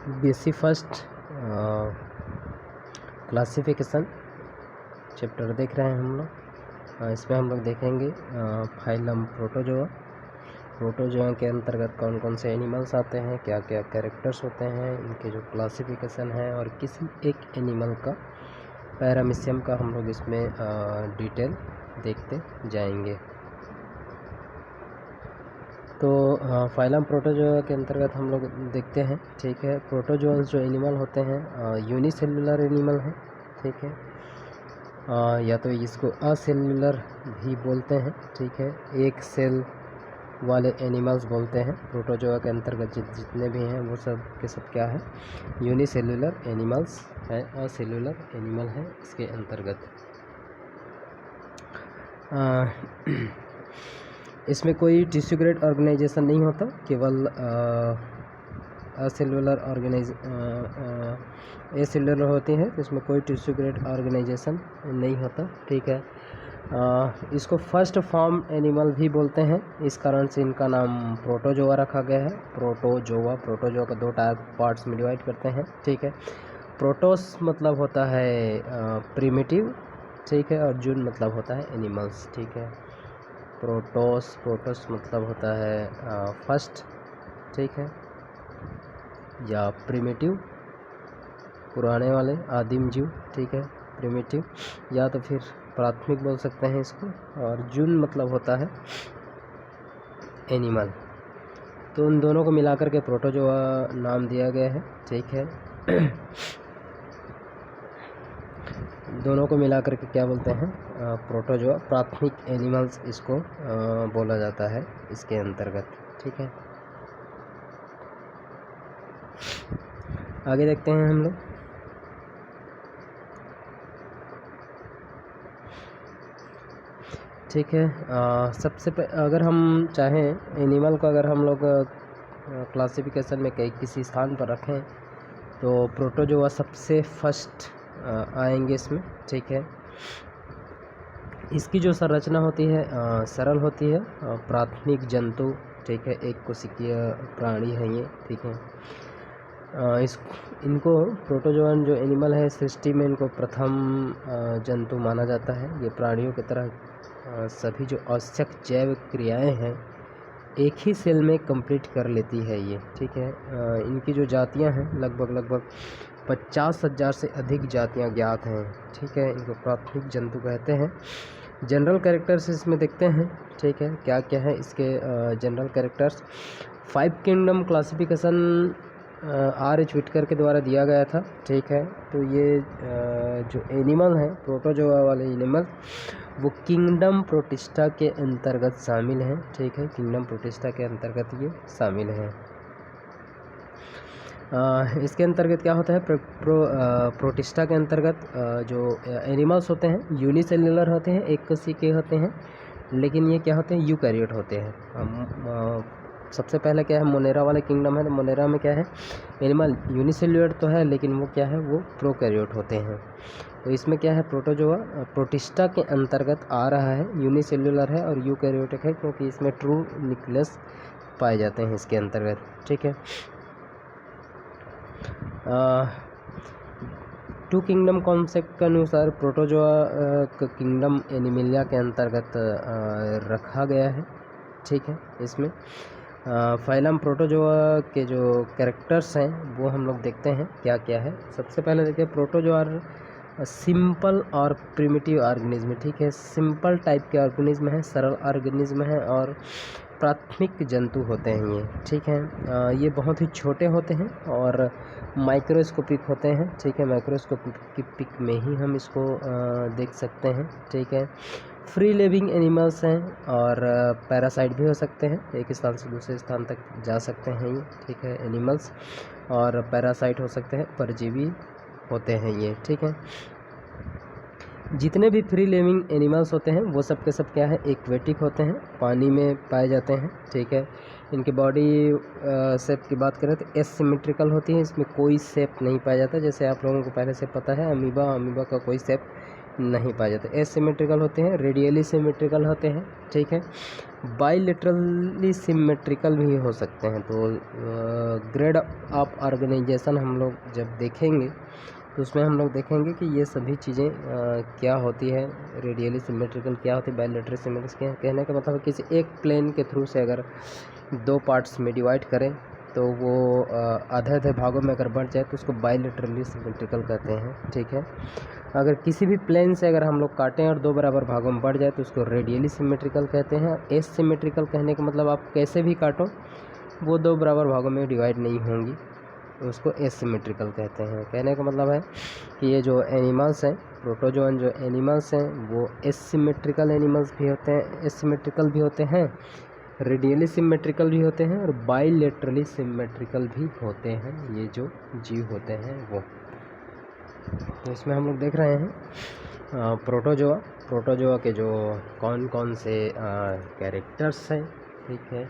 BSc first classification chapter देख रहे हैं हम लोग। इसमें हम लोग देखेंगे फाइलम प्रोटोजोआ। प्रोटोजोआ के अंतर्गत कौन कौन से एनिमल्स आते हैं, क्या क्या कैरेक्टर्स होते हैं, इनके जो क्लासिफिकेशन है, और किसी एक एनिमल का पैरामीशियम का हम लोग इसमें डिटेल देखते जाएंगे। तो फाइलम प्रोटोजोआ के अंतर्गत हम लोग देखते हैं, ठीक है। प्रोटोजोअन्स जो एनिमल होते हैं यूनिसेल्युलर एनिमल हैं, ठीक है। या तो इसको असेल्युलर भी बोलते हैं, ठीक है। एक सेल वाले एनिमल्स बोलते हैं। प्रोटोजोआ के अंतर्गत जितने भी हैं वो सब के सब क्या है, यूनिसेल्युलर एनिमल्स है, असेल्युलर एनिमल है इसके अंतर्गत। इसमें कोई टिश्यू ग्रेड ऑर्गेनाइजेशन नहीं होता, केवल असेल्युलर एसेल्युलर होती है, तो इसमें कोई टिश्यू ग्रेड ऑर्गेनाइजेशन नहीं होता, ठीक है। इसको फर्स्ट फॉर्म एनिमल भी बोलते हैं, इस कारण से इनका नाम प्रोटोजोआ रखा गया है। प्रोटोजोआ को दो पार्ट्स में डिवाइड करते हैं, ठीक है। प्रोटोस मतलब होता है प्रिमिटिव, ठीक है, और जून मतलब होता है एनिमल्स, ठीक है। प्रोटोस मतलब होता है फर्स्ट, ठीक है, या प्रिमिटिव पुराने वाले आदिम जीव, ठीक है, प्रिमिटिव, या तो फिर प्राथमिक बोल सकते हैं इसको, और जून मतलब होता है एनिमल। तो उन दोनों को मिलाकर के प्रोटोजोआ नाम दिया गया है, ठीक है। दोनों को मिलाकर के क्या बोलते हैं, प्रोटोजोआ, प्राथमिक एनिमल्स इसको बोला जाता है इसके अंतर्गत, ठीक है। आगे देखते हैं हम लोग। ठीक है, सबसे अगर हम चाहें एनिमल को, अगर हम लोग क्लासिफिकेशन में किसी स्थान पर रखें तो प्रोटोजोआ सबसे फर्स्ट आएंगे इसमें, ठीक है। इसकी जो संरचना होती है सरल होती है, प्राथमिक जंतु, ठीक है, एक कोशिकीय प्राणी है ये, ठीक है। इनको प्रोटोजोअन जो एनिमल है सृष्टि में इनको प्रथम जंतु माना जाता है। ये प्राणियों की तरह सभी जो आवश्यक जैव क्रियाएं हैं एक ही सेल में कंप्लीट कर लेती है ये, ठीक है। इनकी जो जातियां हैं लगभग 50,000 से अधिक जातियां ज्ञात हैं, ठीक है। इनको प्राथमिक जंतु कहते हैं। जनरल कैरेक्टर्स इसमें देखते हैं, ठीक है, क्या क्या है इसके general characters. 5 kingdom classification R.H. Whittaker के द्वारा दिया गया था, ठीक है। तो ये जो एनिमल हैं प्रोटोजोआ वाले एनिमल वो किंगडम प्रोटिस्टा के अंतर्गत शामिल हैं, ठीक है। किंगडम प्रोटिस्टा के अंतर्गत ये शामिल हैं। इसके अंतर्गत क्या होता है, प्रोटिस्टा के अंतर्गत जो एनिमल्स होते हैं यूनिसेल्युलर होते हैं, एक कोशिकीय होते हैं, लेकिन ये क्या होते हैं, यूकैरियोट होते हैं। सबसे पहले क्या है, मोनेरा वाले किंगडम है, तो मोनेरा में क्या है, एनिमल यूनिसेल्युलर तो है लेकिन वो क्या है, वो प्रोकैरियोट होते हैं। तो इसमें क्या है, प्रोटोजोआ प्रोटिस्टा के अंतर्गत आ रहा है, यूनिसेल्युलर है और यूकैरियोटिक है, क्योंकि इसमें ट्रू न्यूक्लियस पाए जाते हैं इसके अंतर्गत, ठीक है। 2 किंगडम कॉन्सेप्ट के अनुसार प्रोटोजोआ किंगडम एनिमिलिया के अंतर्गत रखा गया है, ठीक है। इसमें फाइलम प्रोटोजोआ के जो कैरेक्टर्स हैं वो हम लोग देखते हैं क्या क्या है। सबसे पहले देखिए, प्रोटोजोआ सिंपल और प्रिमिटिव ऑर्गेनिज्म, ठीक है। सिंपल टाइप के ऑर्गेनिज्म है, सरल ऑर्गेनिज्म है और प्राथमिक जंतु होते हैं ये, ठीक है। ये बहुत ही छोटे होते हैं और माइक्रोस्कोपिक होते हैं, ठीक है। माइक्रोस्कोपिक में ही हम इसको देख सकते हैं, ठीक है। फ्री लिविंग एनिमल्स हैं और पैरासाइट भी हो सकते हैं, एक स्थान से दूसरे स्थान तक जा सकते हैं ये, ठीक है, एनिमल्स, और पैरासाइट हो सकते हैं, परजीवी होते हैं ये, ठीक है। जितने भी फ्री लिविंग एनिमल्स होते हैं वो सब के सब क्या है, एक्वेटिक होते हैं, पानी में पाए जाते हैं, ठीक है। इनकी बॉडी शेप की बात करें तो एसिमेट्रिकल होती है, इसमें कोई शेप नहीं पाया जाता, जैसे आप लोगों को पहले से पता है अमीबा का कोई शेप नहीं पाया जाता, एसिमेट्रिकल होते हैं, रेडियली सिमेट्रिकल होते हैं, ठीक है। बाईलेटरली सिमेट्रिकल भी हो सकते हैं। तो ग्रेड ऑफ ऑर्गेनाइजेशन हम लोग जब देखेंगे तो उसमें हम लोग देखेंगे कि ये सभी चीज़ें क्या होती है, रेडियली सिमेट्रिकल क्या होती है, बाईलेटरल सिमेट्रिकल कहने का मतलब किसी एक प्लेन के थ्रू से अगर दो पार्ट्स में डिवाइड करें तो वो आधे आधे भागों में अगर बढ़ जाए तो उसको बाईलेटरली सिमेट्रिकल कहते हैं। ठीक है, अगर किसी भी प्लेन से अगर हम लोग काटें और दो बराबर भागों में बढ़ जाए तो उसको रेडियली सिमेट्रिकल कहते हैं। एस सिमेट्रिकल कहने का मतलब आप कैसे भी काटो वो दो बराबर भागों में डिवाइड नहीं होंगी, तो उसको एसिमेट्रिकल कहते हैं। कहने का मतलब है कि ये जो एनिमल्स हैं, प्रोटोजोअन जो एनिमल्स हैं वो एसिमेट्रिकल एनिमल्स भी होते हैं, एसिमेट्रिकल भी होते हैं, रेडियली सिमेट्रिकल भी होते हैं और बाईलेटरली सिमेट्रिकल भी होते हैं, ये जो जीव होते हैं वो। तो इसमें हम लोग देख रहे हैं प्रोटोजोआ के जो कौन कौन से कैरेक्टर्स हैं, ठीक है,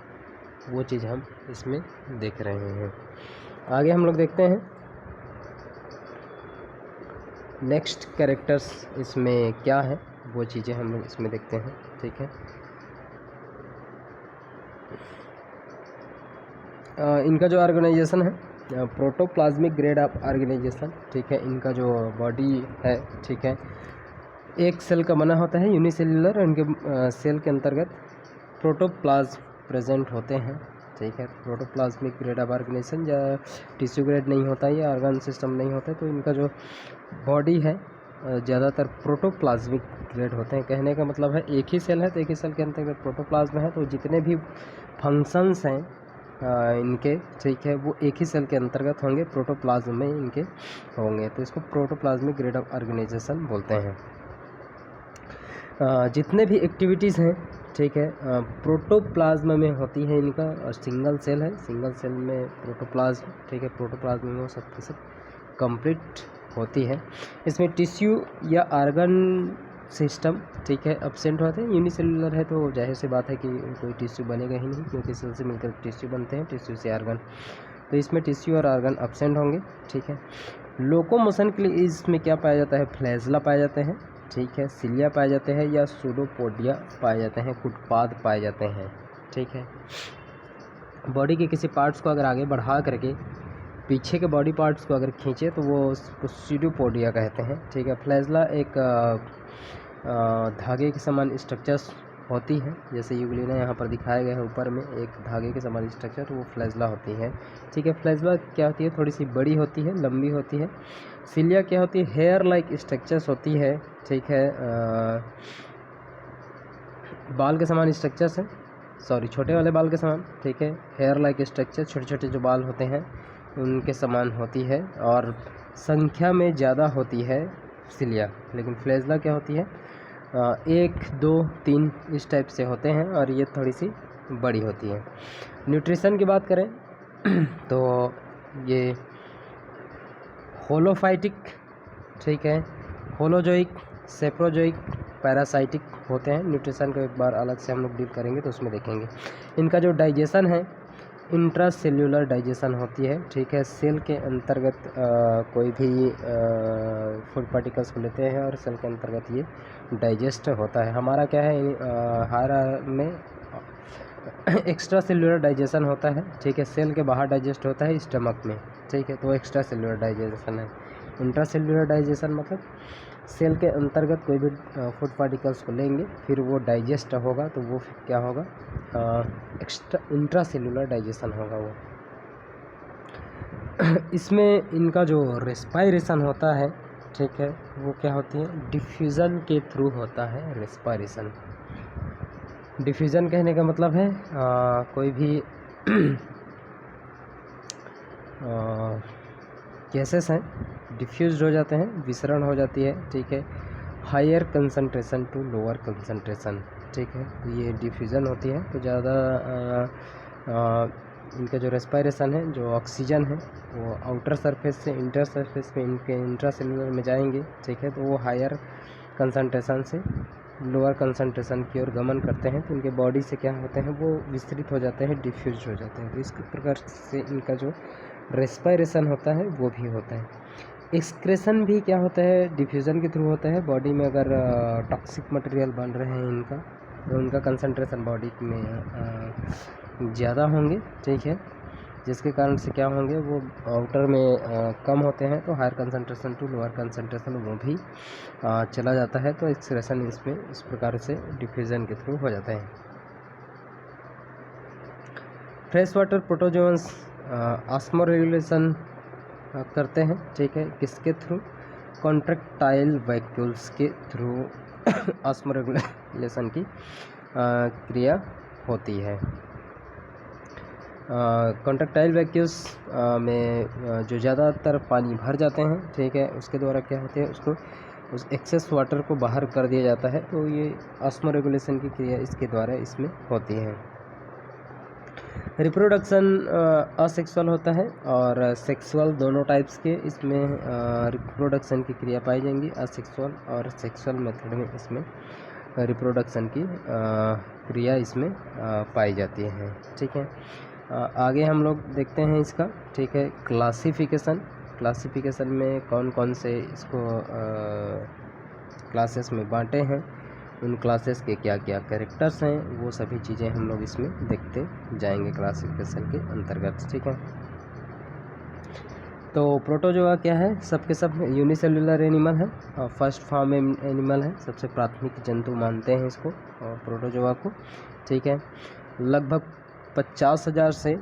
वो चीज़ हम इसमें देख रहे हैं। आगे हम लोग देखते हैं नेक्स्ट कैरेक्टर्स इसमें क्या है, वो चीज़ें हम लोग इसमें देखते हैं। ठीक है, इनका जो ऑर्गेनाइजेशन है प्रोटोप्लाज्मिक ग्रेड ऑफ ऑर्गेनाइजेशन, ठीक है, इनका जो बॉडी है, ठीक है, एक सेल का बना होता है यूनिसेल्युलर, इनके सेल के अंतर्गत प्रोटोप्लाज्म प्रेजेंट होते हैं। ठीक है, प्रोटोप्लाज्मिक ग्रेड ऑफ ऑर्गेनाइजेशन या टिश्यू ग्रेड नहीं होता है या ऑर्गन सिस्टम नहीं होता है, तो इनका जो बॉडी है ज़्यादातर प्रोटोप्लाज्मिक ग्रेड होते हैं। कहने का मतलब है एक ही सेल है तो एक ही सेल के अंतर्गत प्रोटोप्लाज्म है, तो जितने भी फंक्शंस हैं इनके, ठीक है, वो एक ही सेल के अंतर्गत होंगे, प्रोटोप्लाज्म में इनके होंगे, तो इसको प्रोटोप्लाज्मिक ग्रेड ऑफ ऑर्गेनाइजेशन बोलते हैं। जितने भी एक्टिविटीज़ हैं, ठीक है, प्रोटोप्लाज्म में होती है इनका, और सिंगल सेल है, सिंगल सेल में प्रोटोप्लाज्म, ठीक है, प्रोटोप्लाज्म में वो सब कंप्लीट होती है। इसमें टिश्यू या ऑर्गन सिस्टम, ठीक है, एब्सेंट होते हैं। यूनिसेलुलर है तो जाहिर सी बात है कि कोई टिश्यू बनेगा ही नहीं, क्योंकि सेल से मिलकर टिश्यू बनते हैं, टिश्यू से ऑर्गन, तो इसमें टिश्यू और ऑर्गन एब्सेंट होंगे। ठीक है, लोकोमोशन के लिए इसमें क्या पाया जाता है, फ्लैजला पाए जाते हैं, ठीक है, सिलिया पाए जाते हैं या सूडोपोडिया पाए जाते हैं, फुटपाथ पाए जाते हैं। ठीक है, बॉडी के किसी पार्ट्स को अगर आगे बढ़ा करके पीछे के बॉडी पार्ट्स को अगर खींचे तो वो उसको सूडोपोडिया कहते हैं। ठीक है, फ्लैजला एक धागे के समान स्ट्रक्चर्स होती है, जैसे यूग्लिना यहाँ पर दिखाया गया है ऊपर में एक धागे के समान स्ट्रक्चर, तो वो फ्लैजला होती है। ठीक है, फ्लैजला क्या होती है, थोड़ी सी बड़ी होती है, लंबी होती है। सिलिया क्या होती है, हेयर लाइक स्ट्रक्चर्स होती है। ठीक है, बाल के समान स्ट्रक्चर्स हैं, सॉरी छोटे वाले बाल के समान, ठीक है, हेयर लाइक स्ट्रक्चर, छोटे छोटे जो बाल होते हैं उनके समान होती है, और संख्या में ज़्यादा होती है सिलिया। लेकिन फ्लैजला क्या होती है, 1 2 3 इस टाइप से होते हैं, और ये थोड़ी सी बड़ी होती है। न्यूट्रिशन की बात करें तो ये होलोफाइटिक, ठीक है, होलोजोइक, सेप्रोजोइक, पैरासाइटिक होते हैं। न्यूट्रिशन को एक बार अलग से हम लोग डील करेंगे तो उसमें देखेंगे। इनका जो डाइजेशन है इंट्रासेल्युलर डाइजेशन होती है। ठीक है, सेल के अंतर्गत कोई भी फूड पार्टिकल्स को लेते हैं और सेल के अंतर्गत ये डाइजेस्ट होता है। हमारा क्या है, हमारा में एक्स्ट्रा सेल्युलर डाइजेशन होता है। ठीक है, सेल के बाहर डाइजेस्ट होता है स्टमक में। ठीक है, तो एक्स्ट्रा सेल्युलर डाइजेशन है। इंट्रा सेल्युलर डाइजेशन मतलब सेल के अंतर्गत कोई भी फूड पार्टिकल्स को लेंगे, फिर वो डाइजेस्ट होगा तो वो फिर क्या होगा, एक्स्ट्रा इंट्रा सेल्युलर डाइजेशन होगा वो। इसमें इनका जो रेस्पायरेशन होता है, ठीक है, वो क्या होती है, डिफ्यूज़न के थ्रू होता है रेस्पायरेशन। डिफ्यूज़न कहने का मतलब है कोई भी गैसेस हैं डिफ्यूज़ हो जाते हैं, विसरण हो जाती है। ठीक है, higher concentration to lower concentration. ठीक है, तो ये डिफ्यूज़न होती है, तो ज़्यादा इनका जो रेस्पायरेशन है, जो ऑक्सीजन है वो आउटर सरफेस से इंटर सरफेस में इनके इंट्रासेल्युलर में जाएंगे। ठीक है, तो वो हायर कंसंट्रेशन से लोअर कंसंट्रेशन की ओर गमन करते हैं, तो इनके बॉडी से क्या होते हैं, वो विस्तृत हो जाते हैं, डिफ्यूज हो जाते हैं। तो इस प्रकार से इनका जो रेस्पायरेशन होता है वो भी होता है। एक्सक्रेशन भी क्या होता है, डिफ्यूज़न के थ्रू होता है। बॉडी में अगर टॉक्सिक मटेरियल बन रहे हैं इनका, तो उनका कंसंट्रेशन बॉडी में ज़्यादा होंगे, ठीक है, जिसके कारण से क्या होंगे, वो आउटर में कम होते हैं, तो higher concentration to lower concentration वो भी चला जाता है। तो एक्सक्रेशन इसमें इस प्रकार से डिफ्यूज़न के थ्रू हो जाता है। फ्रेश वाटर प्रोटोजोन्स ऑस्मोरेगुलेशन करते हैं, ठीक है, किसके थ्रू, कॉन्ट्रैक्टाइल वैक्यूल्स के थ्रू ऑस्मोरेगुलेशन की क्रिया होती है। कॉन्ट्रैक्टाइल वैक्यूल्स में जो ज़्यादातर पानी भर जाते हैं, ठीक है, उसके द्वारा क्या होते हैं, उसको उस एक्सेस वाटर को बाहर कर दिया जाता है। तो ये ऑस्मोरेगुलेशन की क्रिया इसके द्वारा इसमें होती है। रिप्रोडक्शन असेक्सुअल होता है और सेक्सुअल, दोनों टाइप्स के इसमें रिप्रोडक्शन की क्रिया पाई जाएंगी। असेक्सुअल और सेक्सुअल मेथड में इसमें रिप्रोडक्शन की क्रिया इसमें पाई जाती है, ठीक है। आगे हम लोग देखते हैं इसका, ठीक है, क्लासिफिकेशन में कौन कौन से इसको क्लासेस में बांटे हैं, उन क्लासेस के क्या क्या कैरेक्टर्स हैं, वो सभी चीज़ें हम लोग इसमें देखते जाएंगे क्लासिफिकेशन के अंतर्गत, ठीक है। तो प्रोटोजोआ क्या है, सबके सब यूनिसेलुलर एनिमल है और फर्स्ट फॉर्म एनिमल है, सबसे प्राथमिक जंतु मानते हैं इसको और प्रोटोजोआ को, ठीक है। लगभग 50,000 से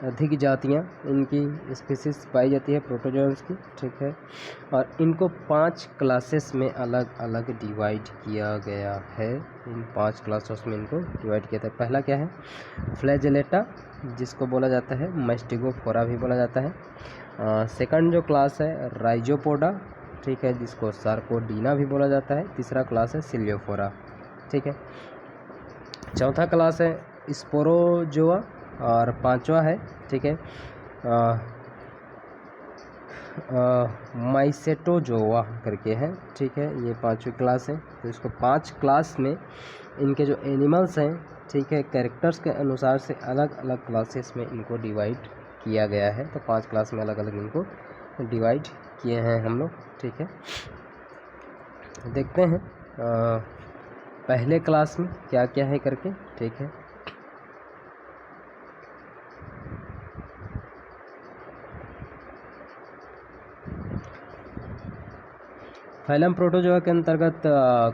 अधिक जातियाँ इनकी स्पीसीज पाई जाती है प्रोटोजोन्स की, ठीक है। और इनको 5 क्लासेस में अलग अलग डिवाइड किया गया है। इन 5 क्लासेस में इनको डिवाइड किया था। पहला क्या है, फ्लैजेलेटा, जिसको बोला जाता है मैस्टिगोफोरा भी बोला जाता है। सेकंड जो क्लास है राइजोपोडा, ठीक है, जिसको सार्कोडीना भी बोला जाता है। तीसरा क्लास है सिलियोफोरा, ठीक है। चौथा क्लास है स्पोरोजोआ और पांचवा है, ठीक है, माइसेटोजोआ करके है, ठीक है, ये 5वीं क्लास है। तो इसको 5 क्लास में इनके जो एनिमल्स हैं, ठीक है, कैरेक्टर्स के अनुसार से अलग अलग क्लासेस में इनको डिवाइड किया गया है। तो 5 क्लास में अलग अलग इनको डिवाइड किए हैं हम लोग, ठीक है। देखते हैं पहले क्लास में क्या क्या है करके, ठीक है। फाइलम प्रोटोजोआ के अंतर्गत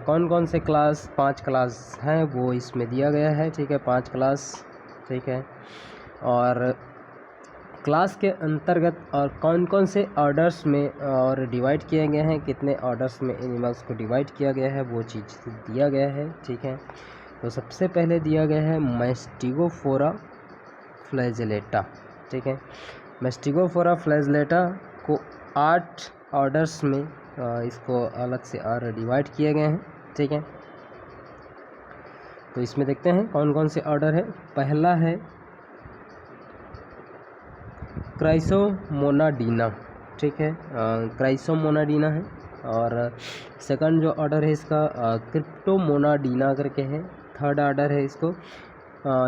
कौन कौन से क्लास, 5 क्लास हैं वो इसमें दिया गया है, ठीक है, 5 क्लास, ठीक है। और क्लास के अंतर्गत और कौन कौन से ऑर्डर्स में और डिवाइड किए गए हैं, कितने ऑर्डर्स में एनिमल्स को डिवाइड किया गया है, वो चीज़ दिया गया है, ठीक है। तो सबसे पहले दिया गया है मैस्टिगोफोरा फ्लैजेलेटा, ठीक है। मैस्टिगोफोरा फ्लैजेलेटा को 8 ऑर्डर्स में इसको अलग से और डिवाइड किए गए हैं, ठीक है। तो इसमें देखते हैं कौन कौन से ऑर्डर है। पहला है क्राइसोमोनाडीना, ठीक है, क्राइसोमोनाडीना है। और सेकंड जो ऑर्डर है इसका क्रिप्टोमोनाडीना करके है। थर्ड ऑर्डर है इसको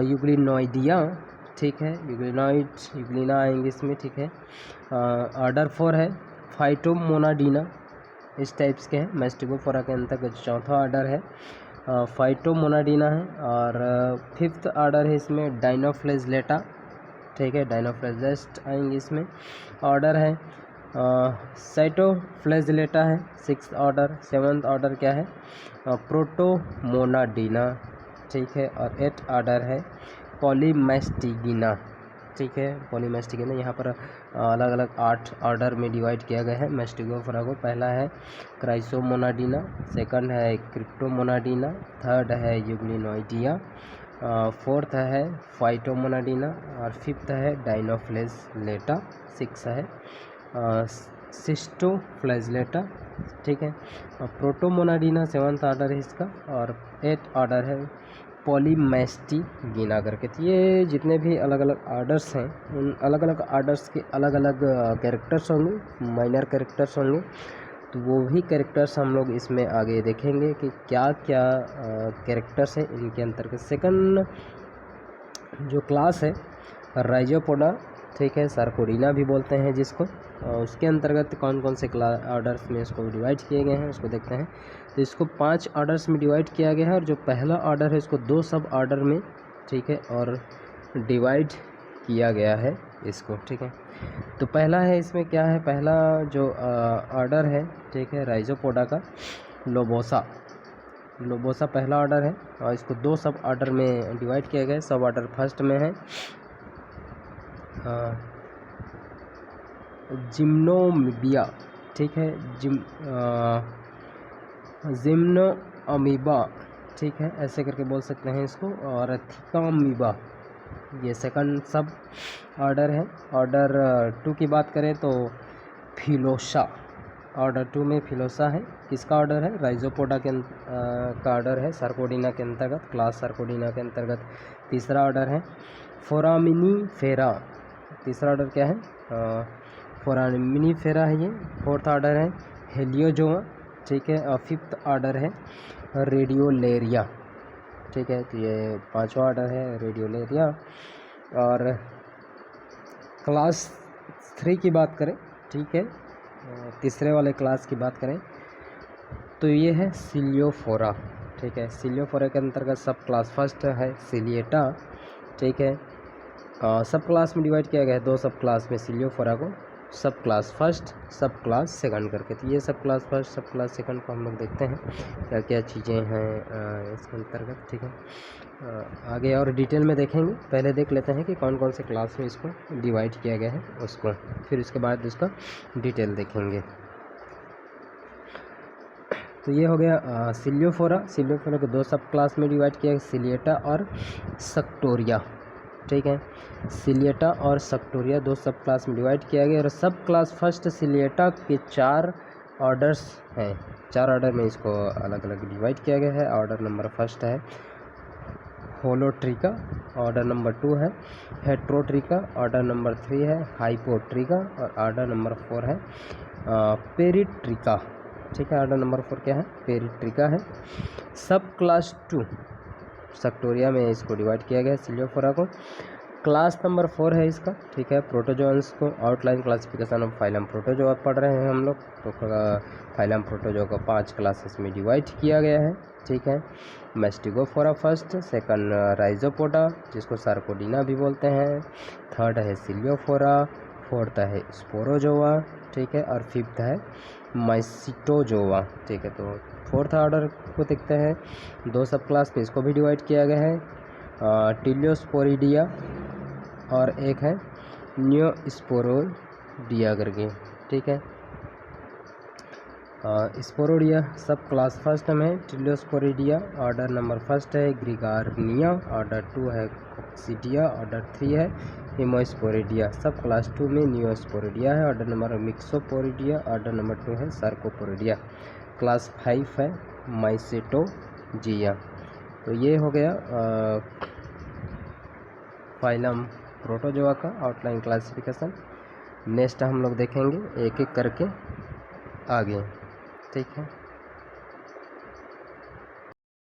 यूग्लिनोइडिया, ठीक है, यूग्लिना आएंगे इसमें, ठीक है। ऑर्डर 4 है फाइटोमोनाडीना, इस टाइप्स के हैं। मैस्टिगोफोरा के अंतर्गत चौथा ऑर्डर है फाइटोमोनाडीना है। और 5th ऑर्डर है इसमें डाइनोफ्लेजलेटा, ठीक है, डाइनोफ्लेजेस्ट आएंगे इसमें। ऑर्डर है साइटोफ्लेजलेटा है 6th ऑर्डर। 7th ऑर्डर क्या है प्रोटोमोनाडीना, ठीक है। और 8th ऑर्डर है पॉलीमैस्टिगिना, ठीक है, पॉलीमैस्टिगिना। यहाँ पर अलग अलग 8 ऑर्डर में डिवाइड किया गया है मैस्टिगोफोरा को। पहला है क्राइसोमोनाडीना, सेकंड है क्रिप्टोमोनाडीना, थर्ड है यूग्लिनोइडिया, 4th है फाइटोमोनाडीना और 5th है डाइनोफ्लेजलेटा, 6 है सिस्टोफ्लेजलेटा, ठीक है। प्रोटोमोनाडीना 7th ऑर्डर है इसका और 8th ऑर्डर है पॉलीमैस्टिगिना करके। तो ये जितने भी अलग अलग ऑर्डर्स हैं, उन अलग अलग ऑर्डर्स के अलग अलग कैरेक्टर्स होंगे, माइनर कैरेक्टर्स होंगे। तो वो भी कैरेक्टर्स हम लोग इसमें आगे देखेंगे कि क्या क्या कैरेक्टर्स हैं इनके अंतर्गत। सेकंड जो क्लास है राइजोपोडा, ठीक है, सार्कोडीना भी बोलते हैं जिसको। उसके अंतर्गत कौन कौन से ऑर्डर्स में इसको डिवाइड किए गए हैं उसको देखते हैं। तो इसको 5 ऑर्डर्स में डिवाइड किया गया है, और जो पहला ऑर्डर है इसको 2 सब ऑर्डर में, ठीक है, और डिवाइड किया गया है इसको, ठीक है। तो पहला है, इसमें क्या है, पहला जो ऑर्डर है, ठीक है, राइजोपोडा का लोबोसा पहला ऑर्डर है, और इसको 2 सब ऑर्डर में डिवाइड किया गया है। सब ऑर्डर फर्स्ट में है जिम्नोमीबिया, ठीक है, जिम्नो अमीबा, ठीक है, ऐसे करके बोल सकते हैं इसको, और थिकामीबा, ये सेकंड सब ऑर्डर है। ऑर्डर 2 की बात करें तो फिलोसा, ऑर्डर 2 में फिलोसा है। किसका ऑर्डर है, राइजोपोडा के का ऑर्डर है, सार्कोडीना के अंतर्गत, क्लास सार्कोडीना के अंतर्गत। तीसरा ऑर्डर है फोरामिनीफेरा, तीसरा ऑर्डर क्या है, फोरामिनीफेरा है ये। फोर्थ ऑर्डर है हेलियोजोआ, ठीक है, और फिफ्थ ऑर्डर है रेडियोलेरिया, ठीक है। तो ये 5वां ऑर्डर है रेडियोलेरिया। और क्लास 3 की बात करें, ठीक है, तीसरे वाले क्लास की बात करें तो ये है सिलियोफोरा, ठीक है। सिलियोफोरा के अंतर्गत सब क्लास फर्स्ट है सिलिएटा, ठीक है। सब क्लास में डिवाइड किया गया है 2 सब क्लास में सिलियोफोरा को, सब क्लास फर्स्ट, सब क्लास सेकंड करके। तो ये सब क्लास फर्स्ट, सब क्लास सेकंड को हम लोग देखते हैं क्या क्या चीज़ें हैं इसके अंतर्गत, ठीक है। आगे और डिटेल में देखेंगे, पहले देख लेते हैं कि कौन कौन से क्लास में इसको डिवाइड किया गया है उसको, फिर उसके बाद इसका डिटेल देखेंगे। तो ये हो गया सिलियोफोरा को 2 सब क्लास में डिवाइड किया, सिलिएटा और सक्टोरिया, ठीक है। सिलिएटा और सक्टोरिया 2 सब क्लास में डिवाइड किया गया, और सब क्लास फर्स्ट सिलिएटा के 4 ऑर्डर्स हैं, 4 ऑर्डर में इसको अलग अलग डिवाइड किया गया है। ऑर्डर नंबर फर्स्ट है होलोट्रिका, ऑर्डर नंबर 2 है हेट्रोट्रिका, ऑर्डर नंबर 3 है हाइपोट्रिका, और ऑर्डर नंबर 4 है पेरिट्रिका, ठीक है। ऑर्डर नंबर 4 क्या है, पेरिट्रिका है। सब क्लास 2 सक्टोरिया में इसको डिवाइड किया गया है सिलियोफोरा को। क्लास नंबर 4 है इसका, ठीक है, प्रोटोजोअन्स को। Outline classification of phylum protozoa पढ़ रहे हैं हम लोग, तो फाइलम प्रोटोजोआ को 5 क्लासेस में डिवाइड किया गया है, ठीक है। मैस्टिगोफोरा फर्स्ट, सेकंड राइजोपोडा जिसको सार्कोडीना भी बोलते हैं, थर्ड है सिलियोफोरा, फोर्थ है स्पोरोजोआ, ठीक है, और फिफ्थ है माइसिटोजोआ, ठीक है। तो फोर्थ ऑर्डर को देखते हैं, 2 सब क्लास में इसको भी डिवाइड किया गया है, टिलियोस्पोरिडिया और एक है नियोस्पोरोडिया करके, ठीक है। स्पोरोडिया सब क्लास फर्स्ट में है, टिलियोस्पोरिडिया ऑर्डर नंबर फर्स्ट है ग्रिगार्निया, ऑर्डर 2 है कॉक्सीडिया, ऑर्डर 3 है हिमोस्पोरिडिया। सब क्लास 2 में नियोस्पोरिडिया है, ऑर्डर नंबर मिक्सोपोरिडिया, ऑर्डर नंबर 2 है सार्कोपोरिडिया। क्लास 5 है माइसेटोजिया। तो ये हो गया फाइलम प्रोटोजोआ का आउटलाइन क्लासिफिकेशन। नेक्स्ट हम लोग देखेंगे एक एक करके आगे, ठीक है।